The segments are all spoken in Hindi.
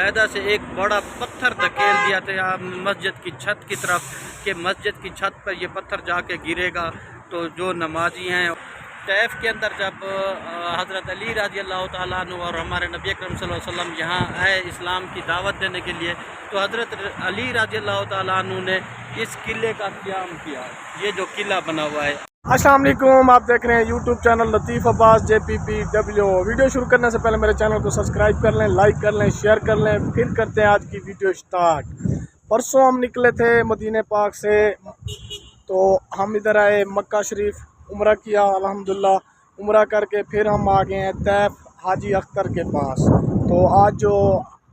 बाकायदा से एक बड़ा पत्थर धकेल दिया था मस्जिद की छत की तरफ कि मस्जिद की छत पर ये पत्थर जाके गिरेगा तो जो नमाजी हैं तैफ के अंदर जब हज़रत अली रज़ी अल्लाह ताला अन्हु और हमारे नबी अकरम सल्लल्लाहु अलैहि वसल्लम यहाँ आए इस्लाम की दावत देने के लिए, तो हज़रत अली रज़ी अल्लाह ताला अन्हु ने इस किले का क़याम किया। ये जो किला बना हुआ है। अस्सलाम वालेकुम, आप देख रहे हैं यूट्यूब चैनल लतीफ़ अब्बास JPPW। वीडियो शुरू करने से पहले मेरे चैनल को सब्सक्राइब कर लें, लाइक कर लें, शेयर कर लें। फिर करते हैं आज की वीडियो स्टार्ट। परसों हम निकले थे मदीने पाक से, तो हम इधर आए मक्का शरीफ, उम्रा किया अल्हम्दुलिल्लाह। उम्रा करके फिर हम आ गए हैं तैफ हाजी अख्तर के पास। तो आज जो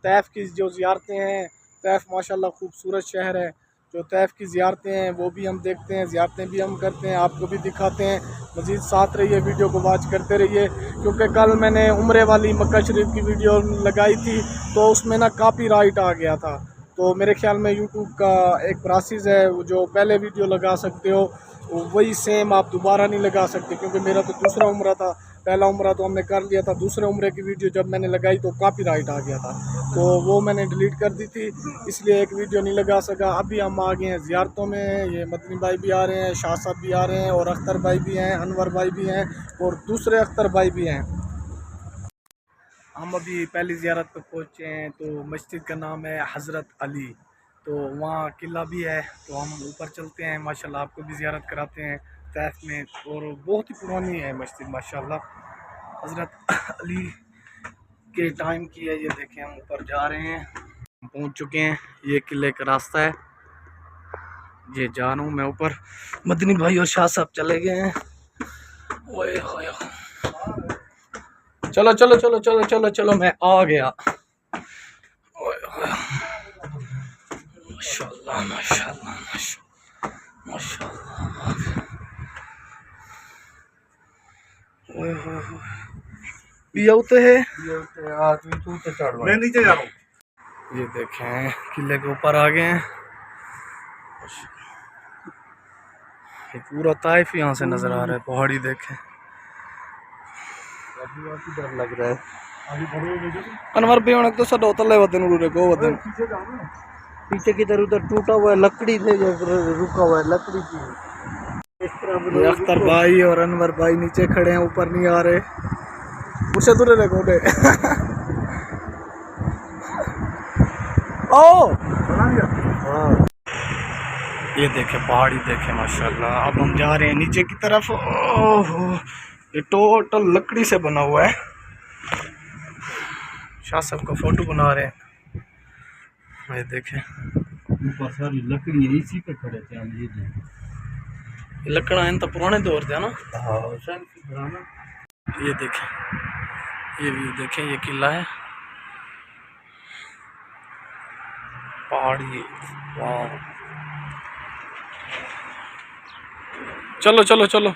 तैफ की जो ज़ियारतें हैं, तैफ माशाल्लाह खूबसूरत शहर है, जो तैफ की ज़ियारतें हैं वो भी हम देखते हैं, ज़ियारतें भी हम करते हैं, आपको भी दिखाते हैं। मज़ीद साथ रहिए, वीडियो को वॉच करते रहिए, क्योंकि कल मैंने उम्रे वाली मक्का शरीफ की वीडियो लगाई थी तो उसमें ना कॉपीराइट आ गया था। तो मेरे ख्याल में यूट्यूब का एक प्रोसेस है, जो पहले वीडियो लगा सकते हो वही सेम आप दोबारा नहीं लगा सकते, क्योंकि मेरा तो दूसरा उम्रा था, पहला उम्रा तो हमने कर लिया था, दूसरे उम्रे की वीडियो जब मैंने लगाई तो कॉपीराइट आ गया था, तो वो मैंने डिलीट कर दी थी, इसलिए एक वीडियो नहीं लगा सका। अभी हम आ गए हैं ज़ियारतों में, ये मदनी भाई भी आ रहे हैं, शाह साहब भी आ रहे हैं, और अख्तर भाई भी हैं, अनवर भाई भी हैं, और दूसरे अख्तर भाई भी हैं। हम अभी पहली ज़ियारत पर पहुँचे हैं, तो मस्जिद का नाम है हज़रत अली, तो वहाँ किला भी है, तो हम ऊपर चलते हैं। माशाल्लाह आपको भी ज़ियारत कराते हैं तैफ में, और बहुत ही पुरानी है मस्जिद माशाल्लाह, हज़रत अली के टाइम की है। ये देखें हम ऊपर जा रहे हैं, हम पहुँच चुके हैं, ये किले का रास्ता है, ये जा रहा हूँ मैं ऊपर। मदनी भाई और शाह साहब चले गए हैं। ओए होए, चलो चलो चलो चलो चलो चलो, मैं आ गया। माशाल्लाह माशाल्लाह माशाल्लाह। ओए होए भी आते हैं, मैं नीचे जा रहा हूँ। ये देखें किले के ऊपर आ गए हैं, ये पूरा ताइफ यहाँ से नजर आ रहा है, पहाड़ी देखें। डर लग रहा है अनवर भी होने तो सब तले वतन उड़े को वतन पीछे की तरह उधर टूटा हुआ है, लकड़ी से रुका हुआ है, लकड़ी की। अख्तर भाई और अनवर भाई नीचे खड़े हैं, ऊपर नहीं आ रहे, मुझसे दूर रहे गोडे। ओ हाँ, ये देखे पहाड़ी देखे माशाल्लाह। अब हम जा रहे हैं नीचे की तरफ। ओहो, ये टोटल लकड़ी से बना हुआ है। शाह साहब का फोटो बना रहे हैं, ये देखें ऊपर सारी लकड़ी है, इसी पे खड़े थे हम। ये लकड़ा है तो पुराने दौर थे ना। हाँ, ये देखें, ये भी देखें, ये किला है, पहाड़ी। वाह, चलो चलो चलो।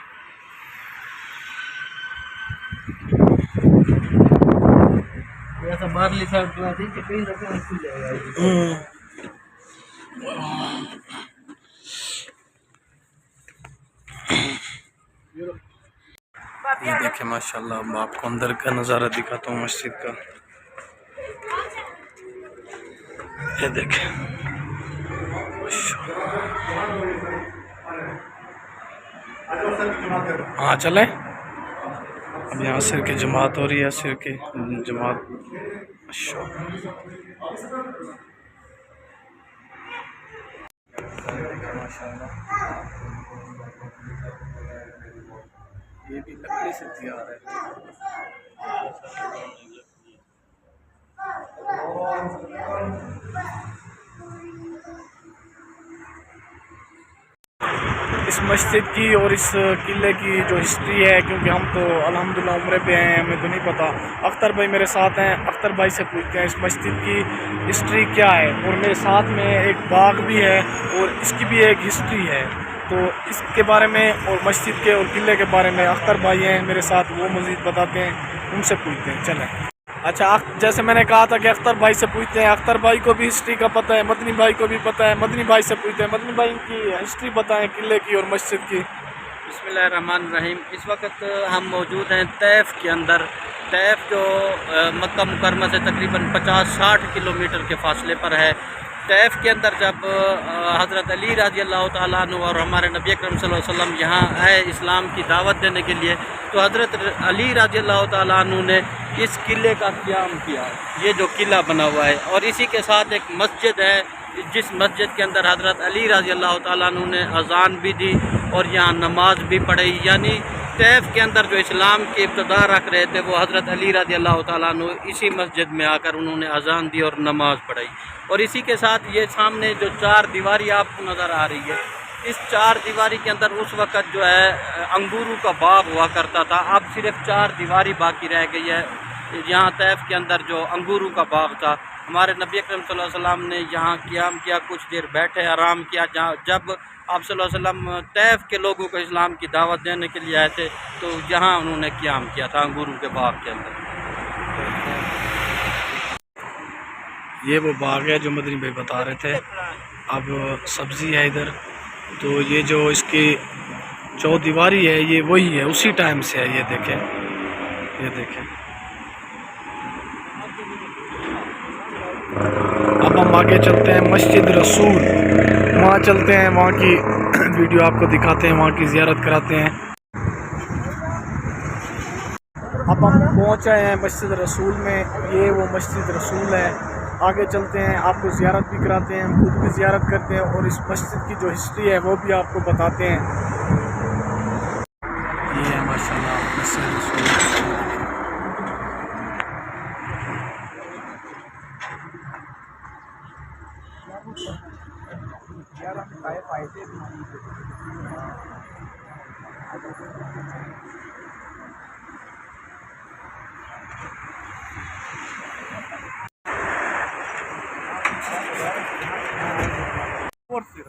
ऐसा बारली साइड पे थी कि कहीं रखे खुल जाएगा। ये देखें माशाल्लाह, मैं आपको अंदर का नज़ारा दिखाता हूँ मस्जिद का। ये देखें हाँ चलें। अब यहाँ सिर की जमात हो रही है, सिर की जमात। ये भी लकड़ी से तैयार है। इस मस्जिद की और इस किले की जो हिस्ट्री है, क्योंकि हम तो अल्हम्दुलिल्लाह उम्रे पे हैं, हमें तो नहीं पता। अख्तर भाई मेरे साथ हैं, अख्तर भाई से पूछते हैं इस मस्जिद की हिस्ट्री क्या है। और मेरे साथ में एक बाग भी है और इसकी भी एक हिस्ट्री है, तो इसके बारे में और मस्जिद के और किले के बारे में अख्तर भाई हैं मेरे साथ, वो मज़ीद बताते हैं, उनसे पूछते हैं। चलें। अच्छा, जैसे मैंने कहा था कि अख्तर भाई से पूछते हैं, अख्तर भाई को भी हिस्ट्री का पता है, मदनी भाई को भी पता है, मदनी भाई से पूछते हैं, मदनी भाई की हिस्ट्री बताएं किले की और मस्जिद की। बिस्मिल्लाहिर्रहमानिर्रहीम। इस वक्त हम मौजूद हैं तैफ के अंदर, तैफ जो मक्का मुकरमा से तकरीबन 50-60 किलोमीटर के फासले पर है। तैफ के अंदर जब हज़रत अली रज़ी अल्लाह ताला अन्हु और हमारे नबी अकरम सल्लल्लाहु अलैहि वसल्लम यहाँ आए इस्लाम की दावत देने के लिए, तो हज़रत अली रज़ी अल्लाह ताला अन्हु ने इस किले का क़याम किया। ये जो किला बना हुआ है, और इसी के साथ एक मस्जिद है, जिस मस्जिद के अंदर हज़रत अली रज़ी अल्लाह ताला अन्हु ने अज़ान भी दी और यहाँ नमाज भी पढ़ी। यानी तैफ के अंदर जो इस्लाम की इब्तिदा रख रहे थे वो हज़रत अली रज़ी अल्लाह ताला अन्हु इसी मस्जिद में आकर उन्होंने अज़ान दी और नमाज पढ़ाई। और इसी के साथ ये सामने जो 4 दीवारी आपको नज़र आ रही है, इस 4 दीवारी के अंदर उस वक़्त जो है अंगूरों का बाग हुआ करता था। अब सिर्फ 4 दीवारी बाकी रह गई है। यहाँ तैफ के अंदर जो अंगूरों का बाग था, हमारे नबी अकरम सल्लल्लाहु अलैहि वसल्लम ने यहाँ क़याम किया, कुछ देर बैठे आराम किया। जब आप सल्लल्लाहु अलैहि वसल्लम तैफ के लोगों को इस्लाम की दावत देने के लिए आए थे, तो यहाँ उन्होंने क़याम किया था अंगूरों के बाग के अंदर। ये वो बाग है जो मदनी भाई बता रहे थे। अब सब्ज़ी है इधर, तो ये जो इसकी चौदीवारी है ये वही है, उसी टाइम से है। ये देखें, ये देखें। अब हम आगे चलते हैं मस्जिद रसूल, वहाँ चलते हैं, वहाँ की वीडियो आपको दिखाते हैं, वहाँ की ज़ियारत कराते हैं। अब हम पहुँच आए हैं मस्जिद रसूल में। ये वो मस्जिद रसूल है। आगे चलते हैं, आपको ज़ियारत भी कराते हैं, हम खुद भी ज़ियारत करते हैं और इस मस्जिद की जो हिस्ट्री है वो भी आपको बताते हैं। ये है माशाल्लाह मस्जिद रसूल।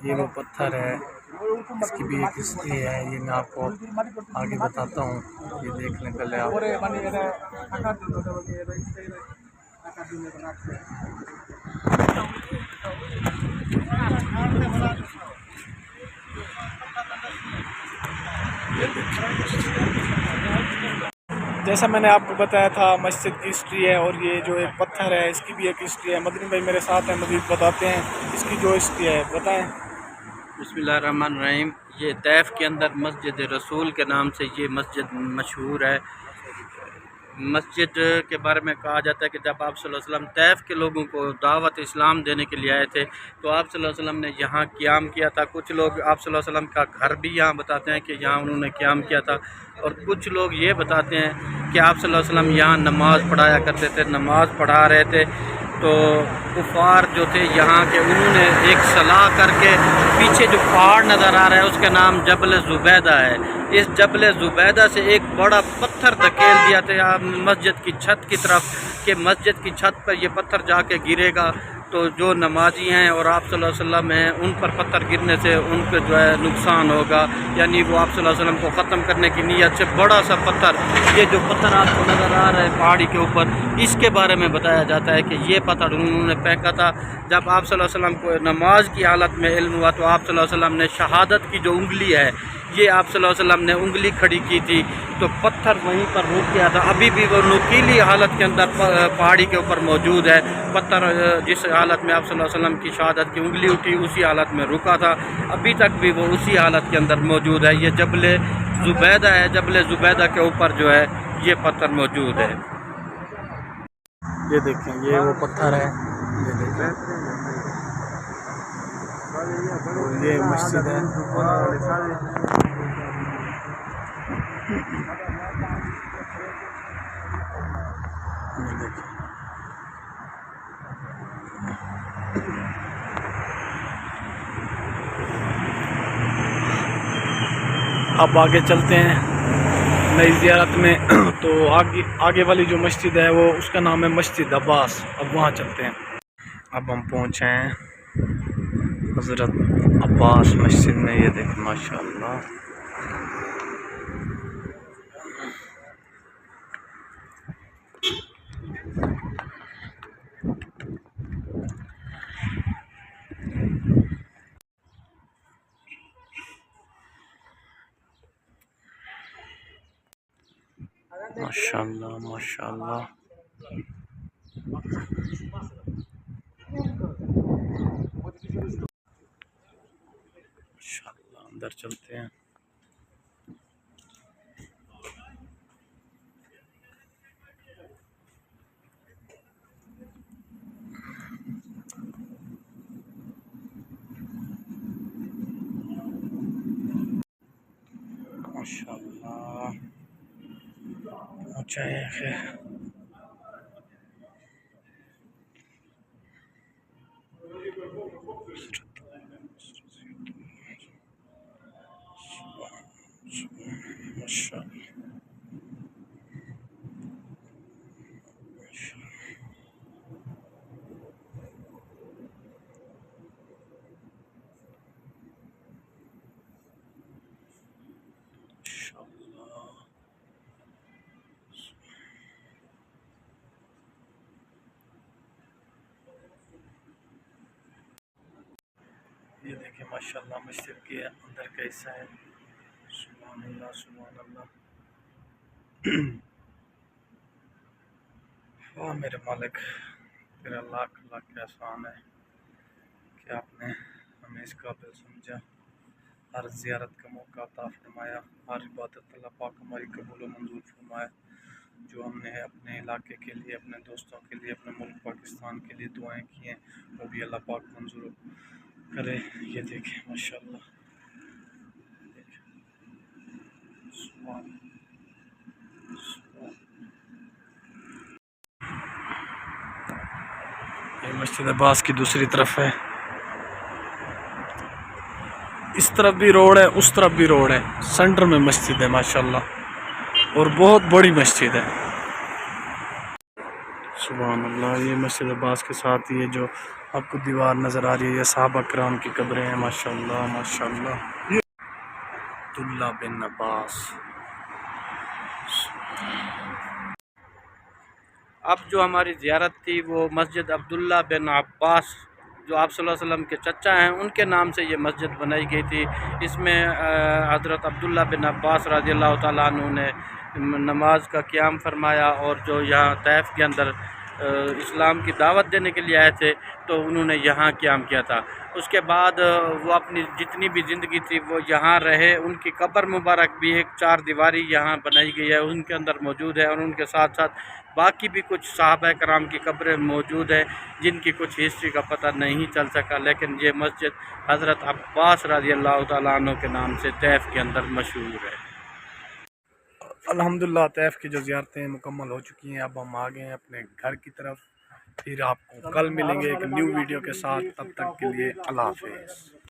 ये वो पत्थर है, इसकी भी एक हिस्ट्री है, ये मैं आपको आगे बताता हूँ। ये देख लें पहले आप। जैसा मैंने आपको बताया था मस्जिद की हिस्ट्री है, और ये जो एक पत्थर है इसकी भी एक हिस्ट्री है। मदनी भाई मेरे साथ हैं, मजीद बताते हैं इसकी जो हिस्ट्री है। बताएं। बिस्मिल्लाहिर्रहमानिर्रहीम। ये तैफ के अंदर मस्जिद रसूल के नाम से ये मस्जिद मशहूर है। मस्जिद के बारे में कहा जाता है कि जब आप सल्लल्लाहु अलैहि वसल्लम तैफ के लोगों को दावत इस्लाम देने के लिए आए थे, तो आप सल्लल्लाहु अलैहि वसल्लम ने यहाँ क़याम किया था। कुछ लोग आप सल्लल्लाहु अलैहि वसल्लम का घर भी यहाँ बताते हैं कि यहाँ उन्होंने क़याम किया था, और कुछ लोग ये बताते हैं कि आप सल्लल्लाहु अलैहि वसल्लम यहाँ नमाज़ पढ़ाया करते थे, नमाज़ पढ़ा रहे थे। तो कुफ़ार जो थे यहाँ के, उन्होंने एक सलाह करके पीछे जो पहाड़ नज़र आ रहा है उसका नाम जबल ज़ुबैदा है। इस जबल ज़ुबैदा से एक बड़ा पत्थर धकेल दिया था मस्जिद की छत की तरफ, कि मस्जिद की छत पर ये पत्थर जाके गिरेगा तो जो नमाजी हैं और आप सल्लल्लाहु अलैहि वसल्लम हैं उन पर पत्थर गिरने से उनको जो है नुकसान होगा। यानी वो आप सल्लल्लाहु अलैहि वसल्लम को ख़त्म करने की नीयत से बड़ा सा पत्थर, ये जो पत्थर आपको नज़र आ रहा है पहाड़ी के ऊपर, इसके बारे में बताया जाता है कि ये पत्थर उन्होंने फेंका था। जब आप सल्लल्लाहु अलैहि वसल्लम को नमाज की हालत में इल्म हुआ तो आप सल्लल्लाहु अलैहि वसल्लम ने शहादत की जो उंगली है, ये आप सल्लल्लाहु अलैहि वसल्लम ने उंगली खड़ी की थी, तो पत्थर वहीं पर रुक गया था। अभी भी वो नुकीली हालत के अंदर पहाड़ी के ऊपर मौजूद है। पत्थर जिस हालत में आप सल्लल्लाहु अलैहि वसल्लम की शहादत की उंगली उठी उसी हालत में रुका था, अभी तक भी वो उसी हालत के अंदर मौजूद है। ये जबल ज़ुबैदा है, जबल ज़ुबैदा के ऊपर जो है ये पत्थर मौजूद है। ये देखें, ये वो पत्थर है, ये देखें, और ये मस्जिद है। ये देखें। अब आगे चलते हैं नई ज़ियारत में। तो आगे वाली जो मस्जिद है वो उसका नाम है मस्जिद अब्बास। अब वहाँ चलते हैं। अब हम पहुँचे हैं हज़रत अब्बास मस्जिद में। ये देखें माशाअल्लाह, माशाअल्लाह। माशाल्लाह माशाल्लाह। माशाल्लाह अंदर चलते हैं। माशाल्लाह ऊंचाई है। माशाल्लाह ये देखिए माशाल्लाह मस्जिद के अंदर कैसा है। सुभान अल्लाह सुभान अल्लाह। वाह मेरे मालिक, तेरा लाख लाख एहसान है कि आपने हमें इस काबिल समझा, हर ज़ियारत का मौका अता फरमाया, हर इबादत अल्लाह पाक हमारी कबूल व मंजूर फरमाया। जो हमने अपने इलाके के लिए, अपने दोस्तों के लिए, अपने मुल्क पाकिस्तान के लिए दुआएं की हैं वो भी अल्लाह पाक मंजूर करे। ये देखें माशाल्लाह, ये मस्जिद अब्बास की दूसरी तरफ है। इस तरफ भी रोड है, उस तरफ भी रोड है, सेंटर में मस्जिद है माशाल्लाह, और बहुत बड़ी मस्जिद है। सुभान अल्लाह। ये मस्जिद अब्बास के साथ ये जो आपको दीवार नज़र आ रही है, ये साहबा किराम की कब्रें हैं माशाल्लाह माशाल्लाह। अब्दुल्ला बिन अब्बास। अब जो हमारी ज़ियारत थी वो मस्जिद अब्दुल्ला बिन अब्बास, जो आप सल्लल्लाहु अलैहि वसल्लम के चचा हैं, उनके नाम से ये मस्जिद बनाई गई थी। इसमें हज़रत अब्दुल्ला बिन अब्बास रज़ियल्लाहु ताला अन्हु ने नमाज का क़याम फरमाया, और जो यहाँ तैफ़ के अंदर इस्लाम की दावत देने के लिए आए थे तो उन्होंने यहाँ क़याम किया था। उसके बाद वो अपनी जितनी भी ज़िंदगी थी वो यहाँ रहे। उनकी कब्र मुबारक भी एक 4 दीवारी यहाँ बनाई गई है, उनके अंदर मौजूद है, और उनके साथ साथ बाकी भी कुछ सहाबा कराम की कब्रें मौजूद है जिनकी कुछ हिस्ट्री का पता नहीं चल सका, लेकिन ये मस्जिद हज़रत अब्बास रज़ियल्लाहु ताला अन्हु के नाम से तैफ़ के अंदर मशहूर है। अल्हम्दुलिल्लाह तैफ़ की जो ज़ियारतें मुकम्मल हो चुकी हैं, अब हम आ गए हैं अपने घर की तरफ। फिर आपको कल मिलेंगे एक न्यू वीडियो के साथ, तब तक के लिए अल्लाह हाफ़िज़।